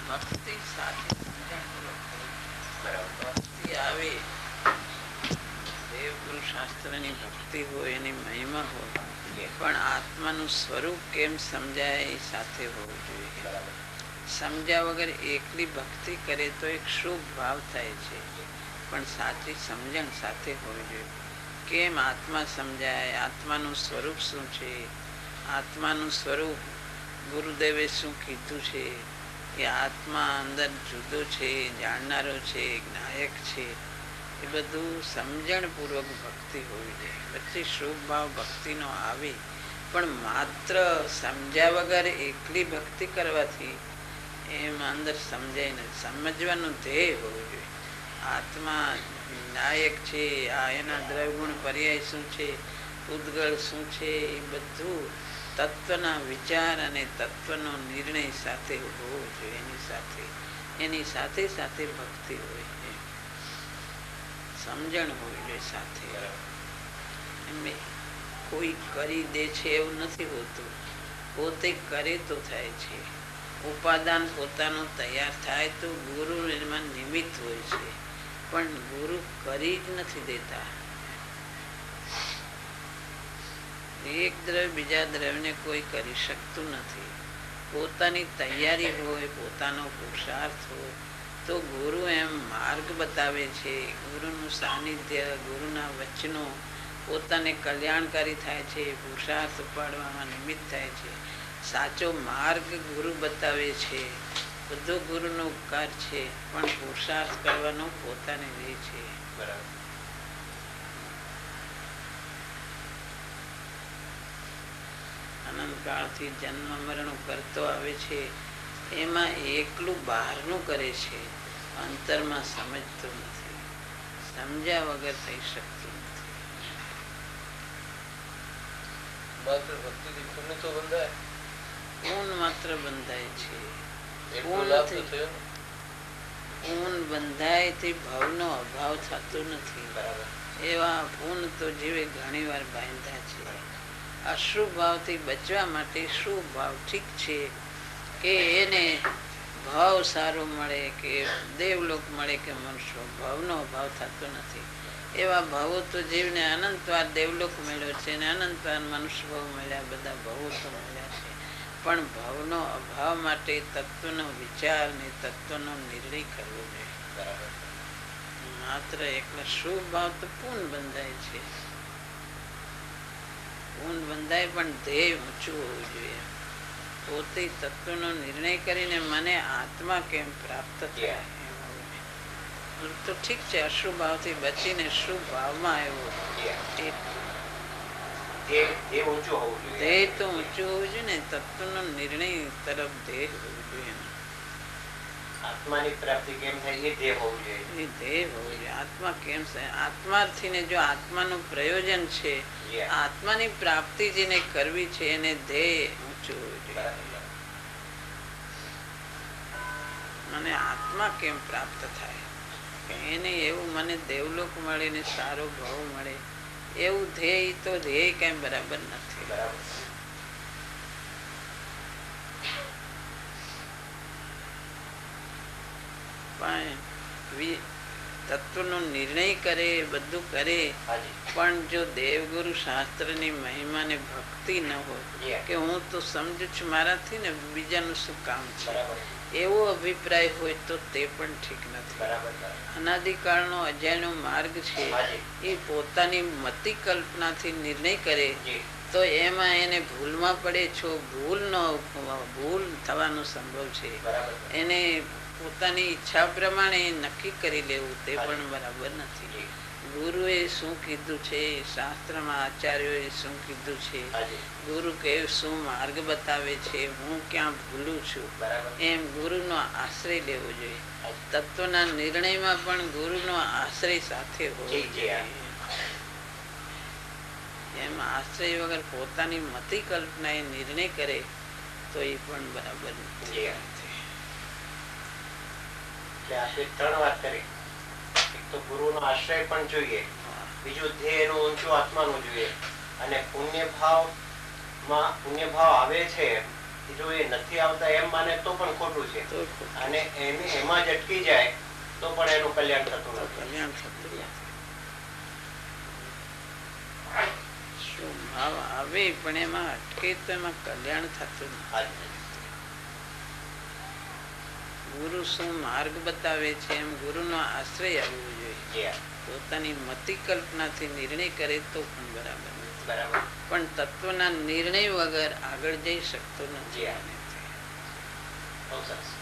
ભક્તિ સાથે ભક્તિ આવે, દેવગુરુ શાસ્ત્રની ભક્તિ હોય, એની મહિમા હોય, પણ આત્માનું સ્વરૂપ કેમ સમજાય એ સાથે હોવું જોઈએ. સમજ્યા વગર એકલી ભક્તિ કરે તો એક શુભ ભાવ થાય છે, પણ સાચી સમજણ સાથે હોવી જોઈએ. કેમ આત્મા સમજાય, આત્માનું સ્વરૂપ શું છે, આત્માનું સ્વરૂપ ગુરુદેવે શું કીધું છે, કે આત્મા અંદર જુદો છે, જાણનારો છે, જ્ઞાયક છે, એ બધું સમજણપૂર્વક ભક્તિ હોવી જોઈએ. પછી શુભ ભાવ ભક્તિનો આવે, પણ માત્ર સમજ્યા વગર એકલી ભક્તિ કરવાથી એમ અંદર સમજાય નથી. સમજવાનું ધ્યેય હોવું જોઈએ. આત્મા નાયક છે, આ એના દ્રવગુણ પર્યાય શું છે, ઉદ્ગળ શું છે, એ બધું તત્વના વિચાર અને તત્વનો નિર્ણય સાથે હોવો જોઈએ. એની સાથે સાથે ભક્તિ હોય છે, સમજણ હોવી જોઈએ સાથે. એમ કોઈ કરી દે છે એવું નથી હોતું, પોતે કરે તો થાય છે. ઉપાદાન પોતાનું તૈયાર થાય તો ગુરુ એમાં નિમિત્ત હોય છે, પણ ગુરુ કરી જ નથી દેતા. એક દ્રવ્ય બીજા દ્રવ્યને કોઈ કરી શકતું નથી. પોતાની તૈયારી હોય, પોતાનો પુરુષાર્થ હોય તો ગુરુ એમ માર્ગ બતાવે છે. ગુરુનું સાનિધ્ય, ગુરુના વચનો પોતાને કલ્યાણકારી થાય છે, પુરુષાર્થ ઉપાડવામાં નિમિત્ત થાય છે. સાચો માર્ગ ગુરુ બતાવે છે, બધો ગુરુનો ઉપકાર છે, પણ પુરુષાર્થ કરવાનો પોતાને લે છે. અનંતકાળથી જન્મ મરણ કરતો આવે છે, એમાં એકલું બહારનું કરે છે, અંતરમાં સમજતું નથી. સમજ્યા વગર થઈ શકતું નથી. પૂર્ણ માત્ર બંધાય છે. પૂર્ણ બંધાય તે ભાવનો અભાવ થતો નથી. એવા પૂર્ણ તો જીવે ઘણી વાર બાંધ્યા છે. અશુભ ભાવથી બચવા માટે શુભ ભાવ ઠીક છે, કે એને ભાવ સારો મળે, કે દેવલોક મળે, કે મનુષ્ય ભાવનો અભાવ થતો નથી. એવા ભાવો તો જીવને અનંતવાર દેવલોક મળ્યો છે, ને અનંતવાર મનુષ્ય ભાવ મળ્યા, બધા ભાવો તો મળ્યા છે. પણ ભાવનો અભાવ માટે તત્વનો વિચાર ને તત્વનો નિર્ણય કરવો જોઈએ. માત્ર એકલા શુભ ભાવ તો પૂર્ણ બંધાય છે. પૂર્ણ બંધાય, પણ ધ્યેય ઊંચું હોવું જોઈએ. પોતે તત્વનો નિર્ણય કરીને મને આત્મા કેમ પ્રાપ્ત થાય તો ઠીક છે. અશુભ ભાવથી બચીને શુભ ભાવમાં આવ્યો, ધ્યેય તો ઊંચું હોવું જોઈએ ને. તત્વનો નિર્ણય તરફ ધ્યેય હોવું જોઈએ. આત્માની પ્રાપ્તિ કેમ થાય એ ધ્યેય હોવું જોઈએ. એ ધ્યેય હોવું જોઈએ. આત્મા કેમ થાય, આત્માથી ને જો આત્માનું પ્રયોજન છે, આત્માની પ્રાપ્તિ જેને કરવી છે, એને ધ્યેય ઊંચું હોવું જોઈએ. મને આત્મા કેમ પ્રાપ્ત થાય, એને એવું મને દેવલોક મળે ને સારો ભાવ મળે, એવું ધ્યેય તો ધ્યેય કઈ બરાબર નથી. તત્વનો નિર્ણય કરે, બધું કરે, પણ જો દેવગુરુ શાસ્ત્રની મહિમાને ભક્તિ ન હોય, કે હું તો સમજુ છું, મારાથી ને બીજાનું શું કામ છે, એવો અભિપ્રાય હોય તો તે પણ ઠીક નથી. અનાદિકાળનો અજાયનો માર્ગ છે, એ પોતાની મતિ કલ્પનાથી નિર્ણય કરે તો એમાં એને ભૂલમાં પડે છો. ભૂલ થવાનો સંભવ છે. એને પોતાની ઈચ્છા પ્રમાણે નક્કી કરી લેવું તે પણ બરાબર નથી. ગુરુએ શું કીધું છે, શાસ્ત્રમાં આચાર્યોએ શું કીધું છે, ગુરુ કે શું માર્ગ બતાવે છે, હું ક્યાં ભૂલું છું, એમ ગુરુનો આશ્રય લેવો જોઈએ. તત્વના નિર્ણયમાં પણ ગુરુનો આશ્રય સાથે હોવો જોઈએ. એમ આશ્રય વગર પોતાની મતિ કલ્પના એ નિર્ણય કરે તો એ પણ બરાબર નથી. ત્રણ વાત કરી. એક તો ગુરુનો આશ્રય પણ જોઈએ, બીજું ધ્યેય ઊંચું આત્માનું જોઈએ, અને પુણ્ય ભાવ આવે છે જો એ નથી આવતા એમ માને તો પણ ખોટું છે, તો ખોટું. અને એને એમાં જ અટકી જાય તો પણ એનું કલ્યાણ થતું તો નથી. કલ્યાણ થતું નથી. શું ભાવ આવે પણ એમાં અટકે તો એમાં કલ્યાણ થતું નથી. હાજી. ગુરુ શું માર્ગ બતાવે છે એમ ગુરુનો આશ્રય આવવો જોઈએ. જી હા. પોતાની મતિ કલ્પનાથી નિર્ણય કરે તો પણ બરાબર નથી. બરાબર. પણ તત્વના નિર્ણય વગર આગળ જઈ શકતો નથી. જી હા. બહુ સરસ.